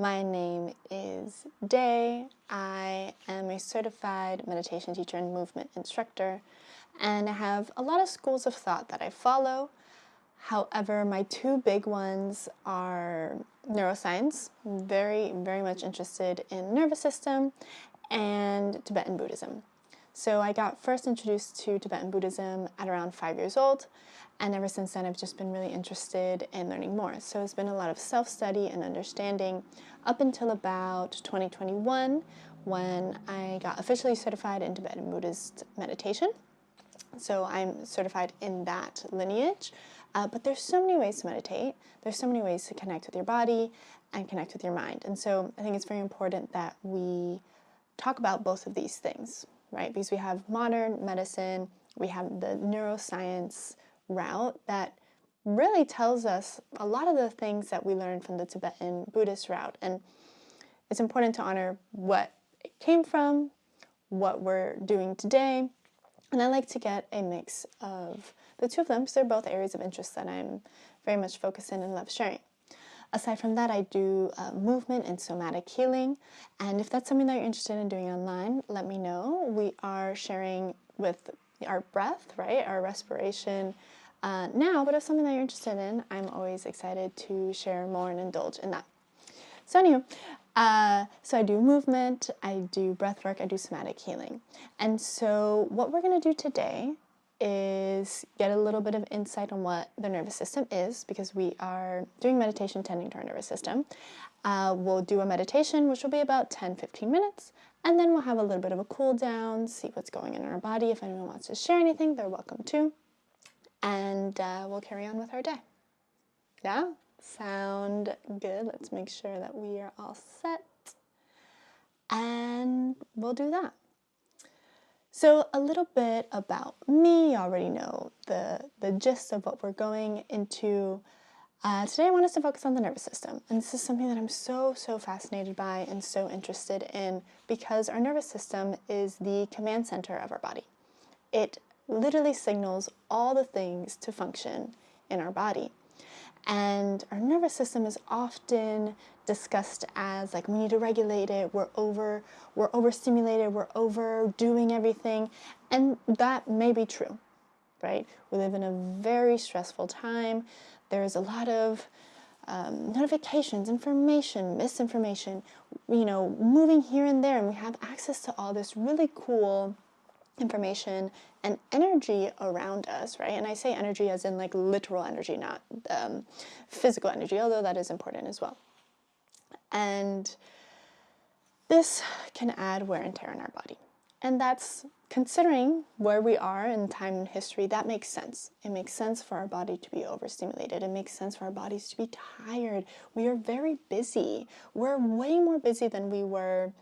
My name is Day. I am a certified meditation teacher and movement instructor, and I have a lot of schools of thought that I follow. However, my two big ones are neuroscience, very much interested in nervous system, and Tibetan Buddhism. So I got first introduced to Tibetan Buddhism at around 5 years old, and ever since then I've just been really interested in learning more. So it's been a lot of self-study and understanding up until about 2021 when I got officially certified in Tibetan Buddhist meditation. So I'm certified in that lineage, but there's so many ways to meditate. There's so many ways to connect with your body and connect with your mind. And so I think it's very important that we talk about both of these things, right? Because we have modern medicine, we have the neuroscience route that really tells us a lot of the things that we learned from the Tibetan Buddhist route. And it's important to honor what it came from, what we're doing today. And I like to get a mix of the two of them because they're both areas of interest that I'm very much focused in and love sharing. Aside from that, I do movement and somatic healing. And if that's something that you're interested in doing online, let me know. We are sharing with our breath, right? Our respiration now, but if something that you're interested in, I'm always excited to share more and indulge in that. So anyway, so I do movement, I do breath work, I do somatic healing. And so what we're going to do today is get a little bit of insight on what the nervous system is, because we are doing meditation tending to our nervous system. We'll do a meditation, which will be about 10-15 minutes, and then we'll have a little bit of a cool down, see what's going on in our body. If anyone wants to share anything, they're welcome to. And we'll carry on with our day. Yeah? Sound good? Let's make sure that we are all set. And we'll do that. So a little bit about me. You already know the gist of what we're going into. Today I want us to focus on the nervous system. And this is something that I'm so fascinated by and so interested in, because our nervous system is the command center of our body. It literally signals all the things to function in our body. And our nervous system is often discussed as like we need to regulate it, we're overstimulated, we're overdoing everything. And that may be true, right? We live in a very stressful time. There's a lot of notifications, information, misinformation, moving here and there, and we have access to all this really cool information and energy around us, right? And I say energy as in like literal energy, not physical energy, although that is important as well. And this can add wear and tear in our body. And that's, considering where we are in time and history, that makes sense. It makes sense for our body to be overstimulated. It makes sense for our bodies to be tired. We are very busy. We're way more busy than we were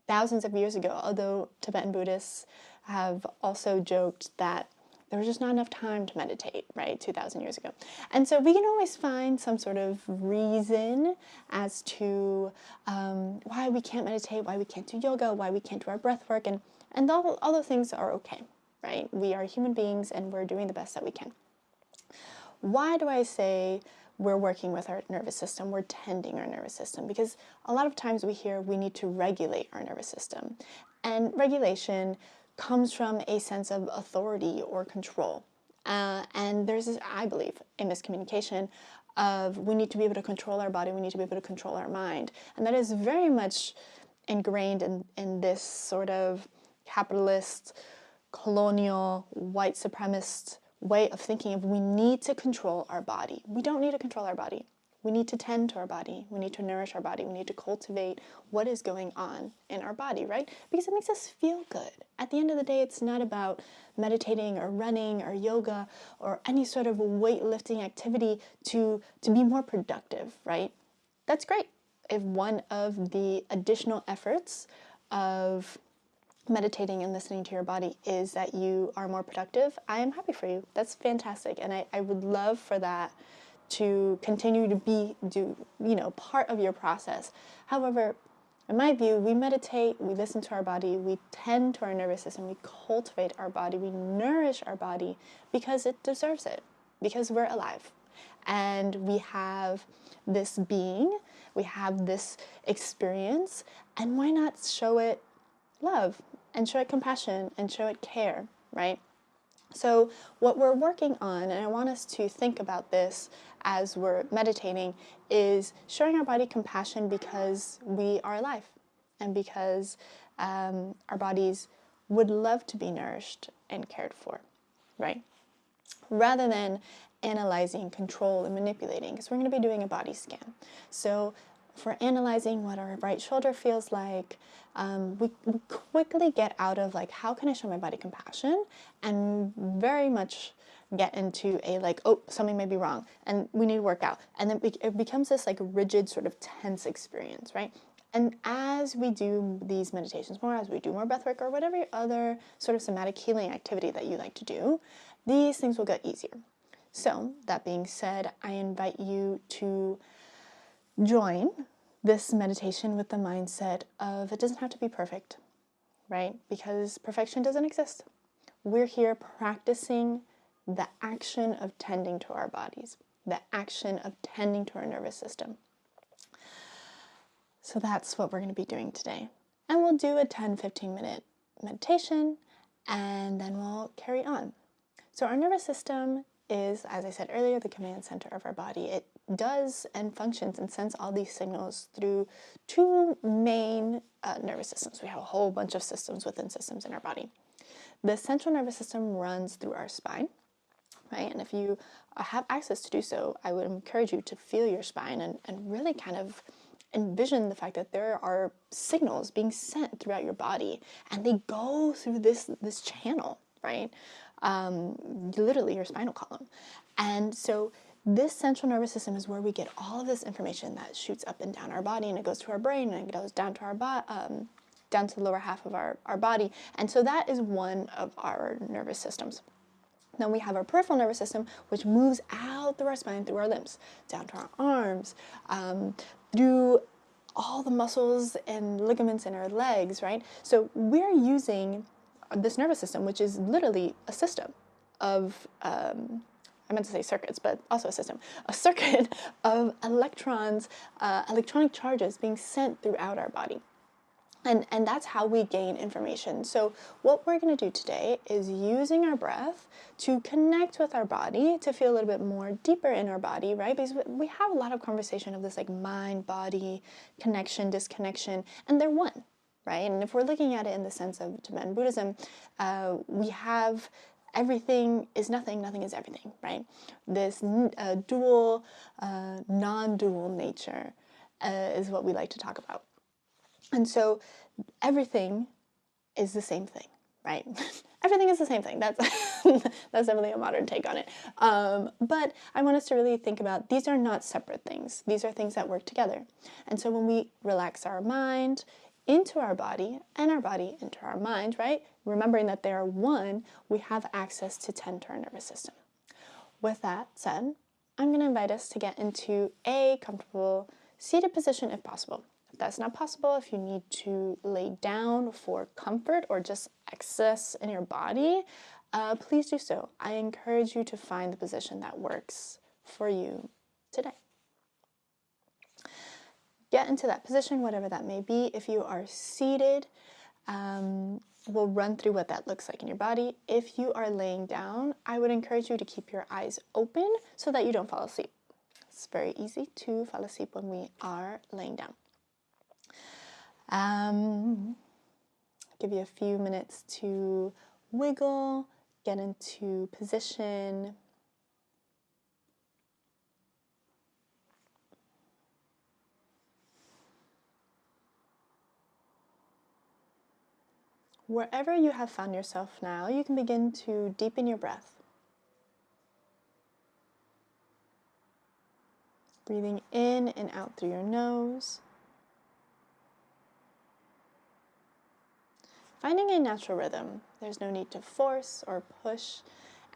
thousands of years ago, although Tibetan Buddhists have also joked that there was just not enough time to meditate, right, 2,000 years ago. And so we can always find some sort of reason as to why we can't meditate, why we can't do yoga, why we can't do our breath work, and all those things are okay, right? We are human beings and we're doing the best that we can. Why do I say we're working with our nervous system, we're tending our nervous system? Because a lot of times we hear we need to regulate our nervous system. And regulation comes from a sense of authority or control. And there's this, I believe, a miscommunication of we need to be able to control our body, we need to be able to control our mind. And that is very much ingrained in this sort of capitalist, colonial, white supremacist way of thinking of we need to control our body. We don't need to control our body. We need to tend to our body. We need to nourish our body. We need to cultivate what is going on in our body, right? Because it makes us feel good. At the end of the day, it's not about meditating or running or yoga or any sort of weightlifting activity to be more productive, right? That's great. If one of the additional efforts of meditating and listening to your body is that you are more productive, I am happy for you. That's fantastic. And I would love for that to continue to be part of your process. However, in my view, we meditate, we listen to our body, we tend to our nervous system, we cultivate our body, we nourish our body because it deserves it, because we're alive. And we have this being We have this experience, and why not show it love and show it compassion and show it care, right? So what we're working on, and I want us to think about this as we're meditating, is showing our body compassion because we are alive and because our bodies would love to be nourished and cared for, right? Rather than analyzing, control, and manipulating, because we're going to be doing a body scan. So for analyzing what our right shoulder feels like, we quickly get out of like, how can I show my body compassion? And very much get into a like, oh, something may be wrong and we need to work out. And then it becomes this like rigid sort of tense experience, right? And as we do these meditations more, as we do more breathwork or whatever other sort of somatic healing activity that you like to do, these things will get easier. So that being said, I invite you to join this meditation with the mindset of it doesn't have to be perfect, right? Because perfection doesn't exist. We're here practicing the action of tending to our bodies, the action of tending to our nervous system. So that's what we're going to be doing today. And we'll do a 10-15 minute meditation and then we'll carry on. So our nervous system is, as I said earlier, the command center of our body. It does and functions and sends all these signals through two main nervous systems. We have a whole bunch of systems within systems in our body. The central nervous system runs through our spine, right? And if you have access to do so, I would encourage you to feel your spine and really kind of envision the fact that there are signals being sent throughout your body and they go through this channel, right? Literally your spinal column. And so this central nervous system is where we get all of this information that shoots up and down our body, and it goes to our brain and it goes down to our down to the lower half of our body. And so that is one of our nervous systems. Then we have our peripheral nervous system, which moves out through our spine, through our limbs, down to our arms, through all the muscles and ligaments in our legs, right? So we're using this nervous system, which is literally a system of, I meant to say circuits, but also a circuit of electrons, electronic charges being sent throughout our body. And that's how we gain information. So what we're going to do today is using our breath to connect with our body, to feel a little bit more deeper in our body, right? Because we have a lot of conversation of this like mind-body connection, disconnection, and they're one, right? And if we're looking at it in the sense of Tibetan Buddhism, we have everything is nothing, nothing is everything, right? This dual, non-dual nature is what we like to talk about. And so everything is the same thing, right? Everything is the same thing. That's that's definitely a modern take on it. But I want us to really think about these are not separate things. These are things that work together. And so when we relax our mind into our body and our body into our mind, right? Remembering that they are one, we have access to tend to our nervous system. With that said, I'm going to invite us to get into a comfortable seated position if possible. If that's not possible, if you need to lay down for comfort or just access in your body, please do so. I encourage you to find the position that works for you today. Get into that position, whatever that may be. If you are seated, we'll run through what that looks like in your body. If you are laying down, I would encourage you to keep your eyes open so that you don't fall asleep. It's very easy to fall asleep when we are laying down. Give you a few minutes to wiggle, get into position. Wherever you have found yourself now, you can begin to deepen your breath. Breathing in and out through your nose. Finding a natural rhythm. There's no need to force or push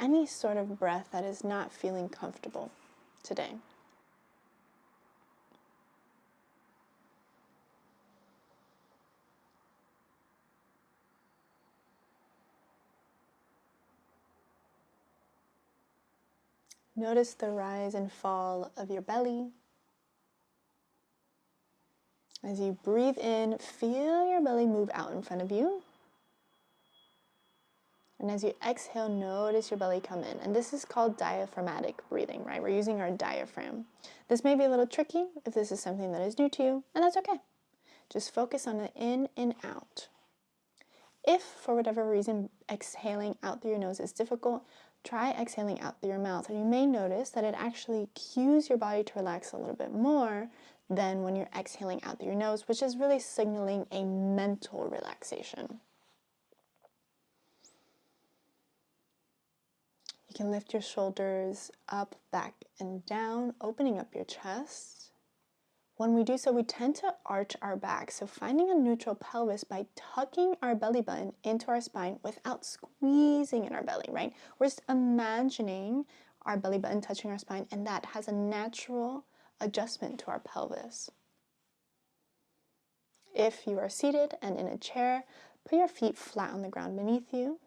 any sort of breath that is not feeling comfortable today. Notice the rise and fall of your belly. As you breathe in, feel your belly move out in front of you. And as you exhale, notice your belly come in. And this is called diaphragmatic breathing, right? We're using our diaphragm. This may be a little tricky if this is something that is new to you, and that's okay. Just focus on the in and out. If, for whatever reason, exhaling out through your nose is difficult, try exhaling out through your mouth. And you may notice that it actually cues your body to relax a little bit more than when you're exhaling out through your nose, which is really signaling a mental relaxation. You can lift your shoulders up, back, and down, opening up your chest. When we do so, we tend to arch our back. So finding a neutral pelvis by tucking our belly button into our spine without squeezing in our belly, right? We're just imagining our belly button touching our spine, and that has a natural adjustment to our pelvis. If you are seated and in a chair, put your feet flat on the ground beneath you.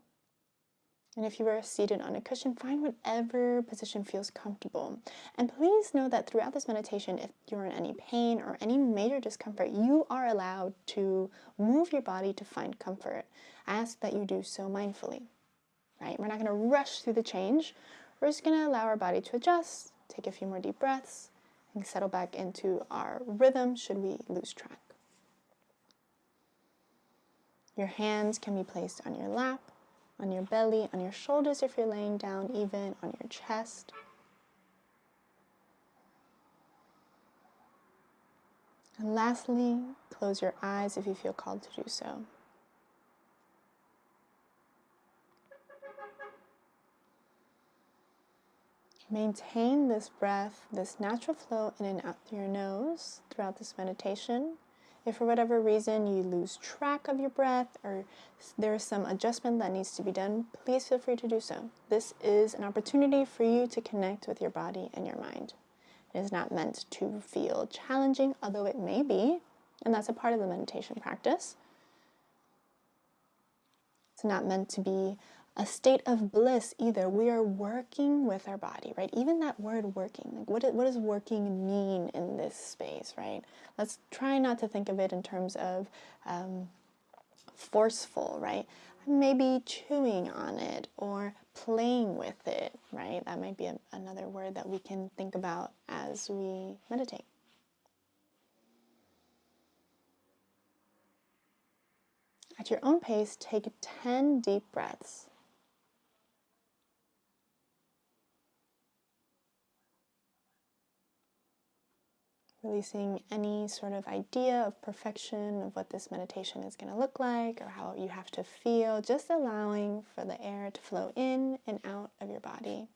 And if you are seated on a cushion, find whatever position feels comfortable. And please know that throughout this meditation, if you're in any pain or any major discomfort, you are allowed to move your body to find comfort. I ask that you do so mindfully, right? We're not going to rush through the change. We're just going to allow our body to adjust, take a few more deep breaths, and settle back into our rhythm should we lose track. Your hands can be placed on your lap, on your belly, on your shoulders if you're laying down, even on your chest. And lastly, close your eyes if you feel called to do so. Maintain this breath, this natural flow in and out through your nose throughout this meditation. If for whatever reason you lose track of your breath or there is some adjustment that needs to be done, please feel free to do so. This is an opportunity for you to connect with your body and your mind. It is not meant to feel challenging, although it may be, and that's a part of the meditation practice. It's not meant to be a state of bliss either. We are working with our body, right? Even that word working, like what does working mean in this space, right? Let's try not to think of it in terms of forceful, right? Maybe chewing on it or playing with it, right? That might be another word that we can think about as we meditate. At your own pace, take 10 deep breaths. Releasing any sort of idea of perfection of what this meditation is going to look like or how you have to feel, just allowing for the air to flow in and out of your body.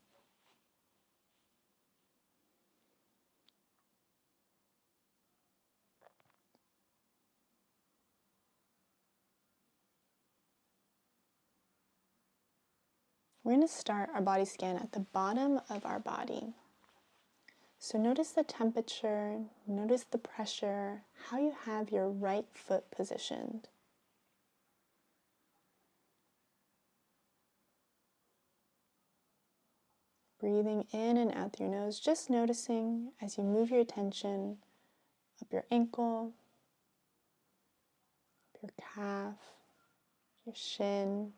We're going to start our body scan at the bottom of our body. So notice the temperature, notice the pressure, how you have your right foot positioned. Breathing in and out through your nose, just noticing as you move your attention up your ankle, up your calf, your shin.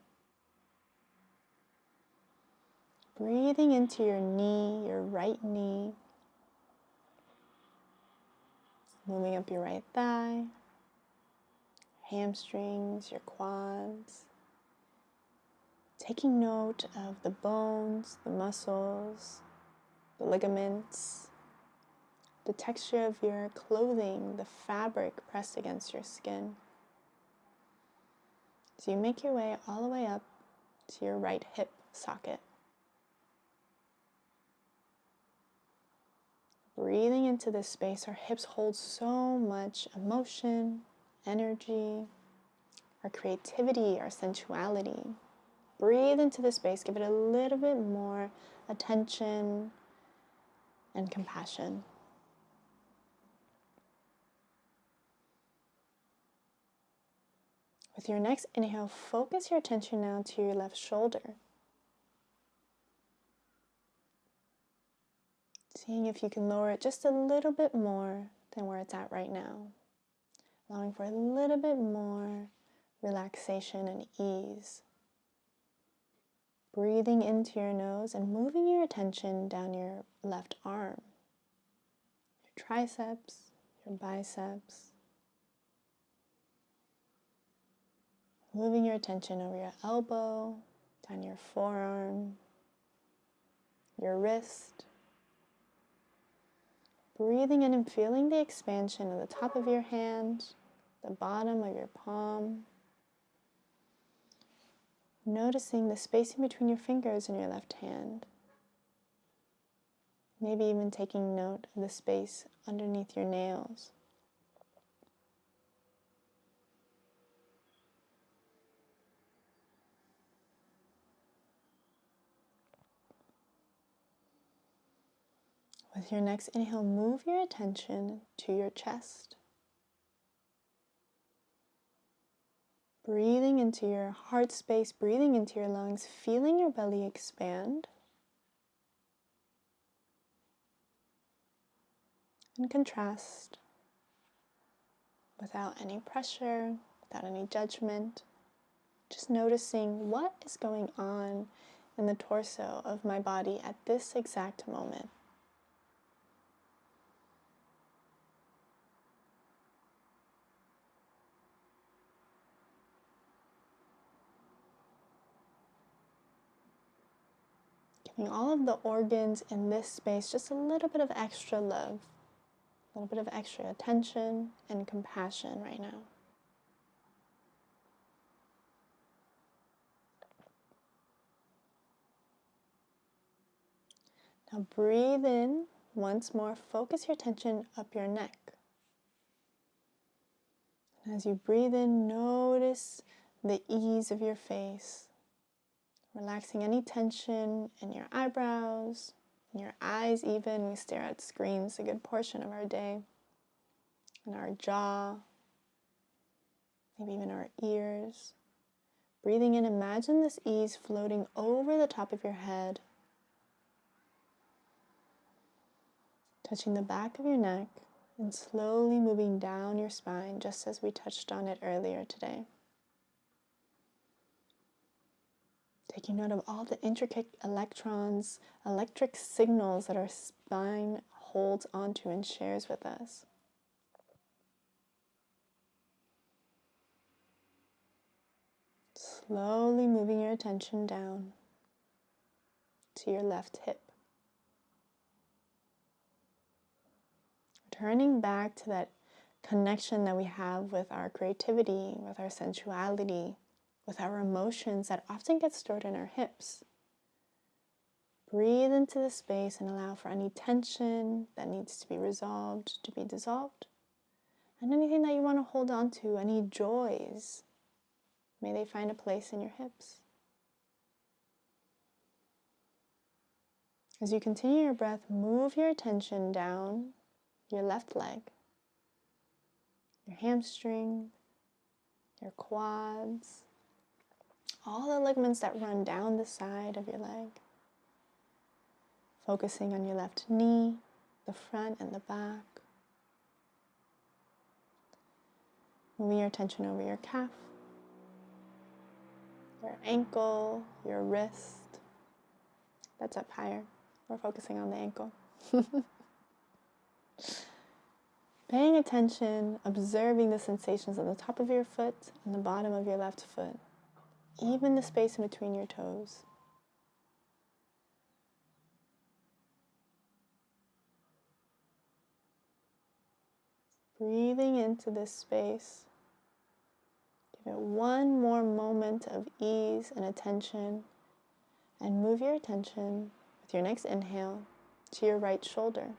Breathing into your knee, your right knee. Moving up your right thigh, hamstrings, your quads. Taking note of the bones, the muscles, the ligaments, the texture of your clothing, the fabric pressed against your skin. So you make your way all the way up to your right hip socket. Breathing into this space, our hips hold so much emotion, energy, our creativity, our sensuality. Breathe into this space, give it a little bit more attention and compassion. With your next inhale, focus your attention now to your left shoulder. Seeing if you can lower it just a little bit more than where it's at right now. allowing for a little bit more relaxation and ease. Breathing into your nose and moving your attention down your left arm, your triceps, your biceps. Moving your attention over your elbow, down your forearm, your wrist. Breathing in and feeling the expansion of the top of your hand, the bottom of your palm. Noticing the spacing between your fingers in your left hand. Maybe even taking note of the space underneath your nails. With your next inhale, move your attention to your chest. Breathing into your heart space, breathing into your lungs, feeling your belly expand. And contrast without any pressure, without any judgment. Just noticing what is going on in the torso of my body at this exact moment. Giving all of the organs in this space just a little bit of extra love, a little bit of extra attention and compassion right now. Now breathe in once more, focus your attention up your neck. And as you breathe in, notice the ease of your face, relaxing any tension in your eyebrows, in your eyes even. We stare at screens a good portion of our day, in our jaw, maybe even our ears. Breathing in, imagine this ease floating over the top of your head, touching the back of your neck, and slowly moving down your spine, just as we touched on it earlier today. Taking note of all the intricate electrons, electric signals that our spine holds onto and shares with us. Slowly moving your attention down to your left hip. Turning back to that connection that we have with our creativity, with our sensuality, with our emotions that often get stored in our hips. Breathe into the space and allow for any tension that needs to be resolved to be dissolved. And anything that you want to hold on to, any joys, may they find a place in your hips. As you continue your breath, move your attention down your left leg, your hamstring, your quads, all the ligaments that run down the side of your leg. Focusing on your left knee, the front and the back. Moving your attention over your calf, your ankle, your wrist. That's up higher. We're focusing on the ankle. Paying attention, observing the sensations on the top of your foot and the bottom of your left foot, even the space in between your toes. Breathing into this space. Give it one more moment of ease and attention, and move your attention with your next inhale to your right shoulder.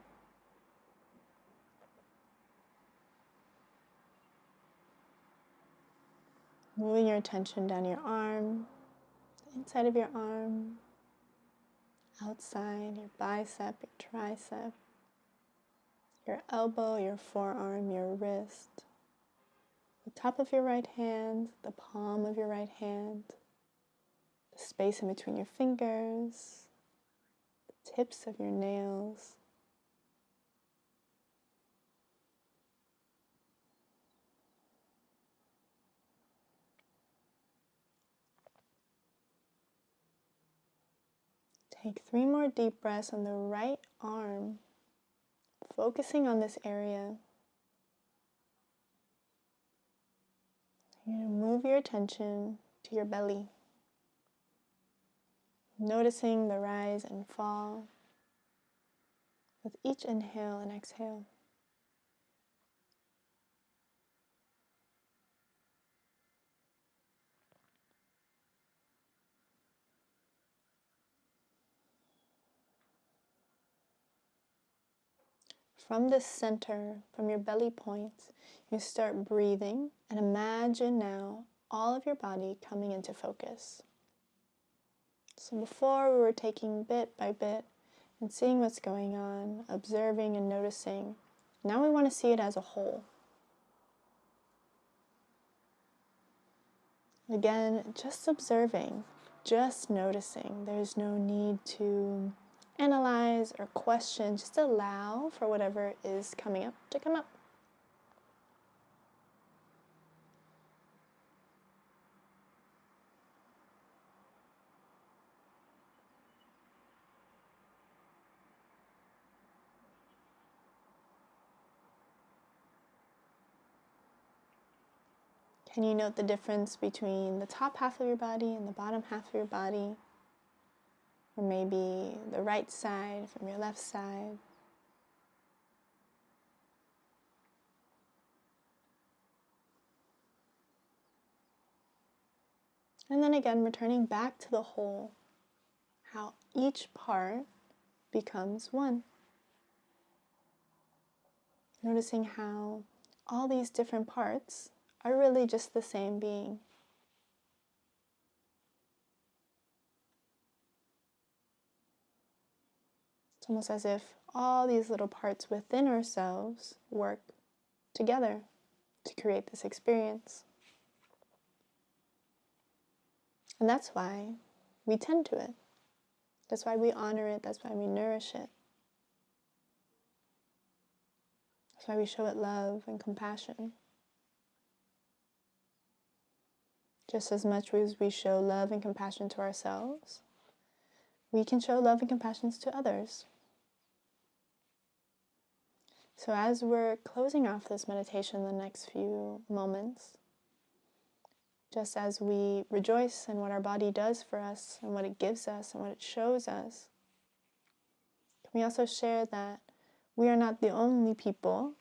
Moving your attention down your arm, the inside of your arm, outside, your bicep, your tricep, your elbow, your forearm, your wrist, the top of your right hand, the palm of your right hand, the space in between your fingers, the tips of your nails. Take 3 more deep breaths on the right arm, focusing on this area. You're going to move your attention to your belly, noticing the rise and fall with each inhale and exhale. From the center, from your belly points, you start breathing and imagine now all of your body coming into focus. So before we were taking bit by bit and seeing what's going on, observing and noticing. Now we want to see it as a whole. Again, just observing, just noticing. There's no need to analyze or question. Just allow for whatever is coming up to come up. Can you note the difference between the top half of your body and the bottom half of your body? Or maybe the right side from your left side. And then again, returning back to the whole, how each part becomes one. Noticing how all these different parts are really just the same being. It's almost as if all these little parts within ourselves work together to create this experience. And that's why we tend to it. That's why we honor it. That's why we nourish it. That's why we show it love and compassion. Just as much as we show love and compassion to ourselves, we can show love and compassion to others. So as we're closing off this meditation in the next few moments, just as we rejoice in what our body does for us and what it gives us and what it shows us, can we also share that we are not the only people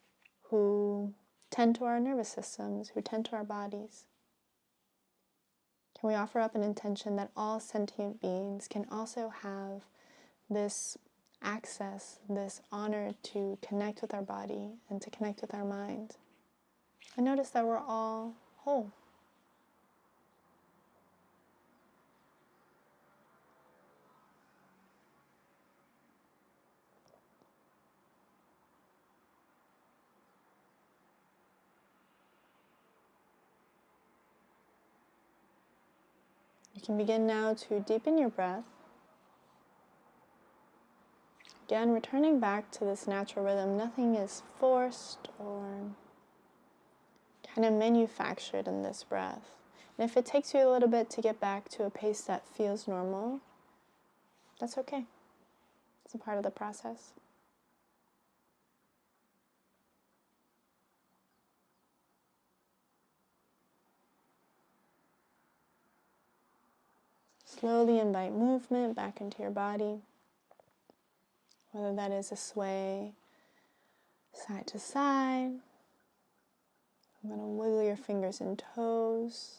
who tend to our nervous systems, who tend to our bodies? Can we offer up an intention that all sentient beings can also have this access, this honor to connect with our body and to connect with our mind? And notice that we're all whole. You can begin now to deepen your breath. Again, returning back to this natural rhythm. Nothing is forced or kind of manufactured in this breath. And if it takes you a little bit to get back to a pace that feels normal, that's okay. It's a part of the process. Slowly invite movement back into your body, whether that is a sway side to side. I'm going to wiggle your fingers and toes.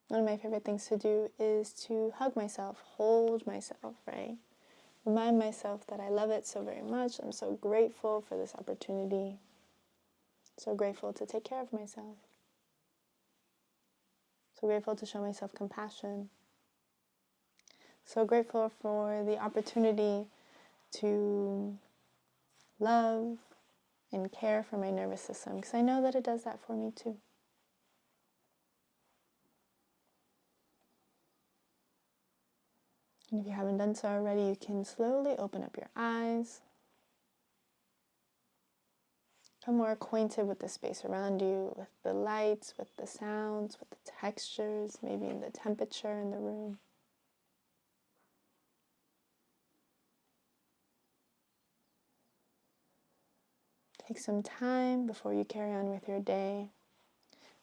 One of my favorite things to do is to hug myself, hold myself, right? Remind myself that I love it so very much. I'm so grateful for this opportunity. So grateful to take care of myself. So grateful to show myself compassion. So grateful for the opportunity to love and care for my nervous system, because I know that it does that for me too. And if you haven't done so already, you can slowly open up your eyes. Become more acquainted with the space around you, with the lights, with the sounds, with the textures, maybe the temperature in the room. Take some time before you carry on with your day.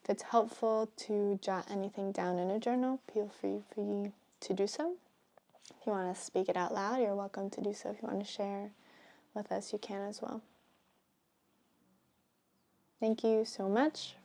If it's helpful to jot anything down in a journal, feel free for you to do so. If you want to speak it out loud, you're welcome to do so. If you want to share with us, you can as well. Thank you so much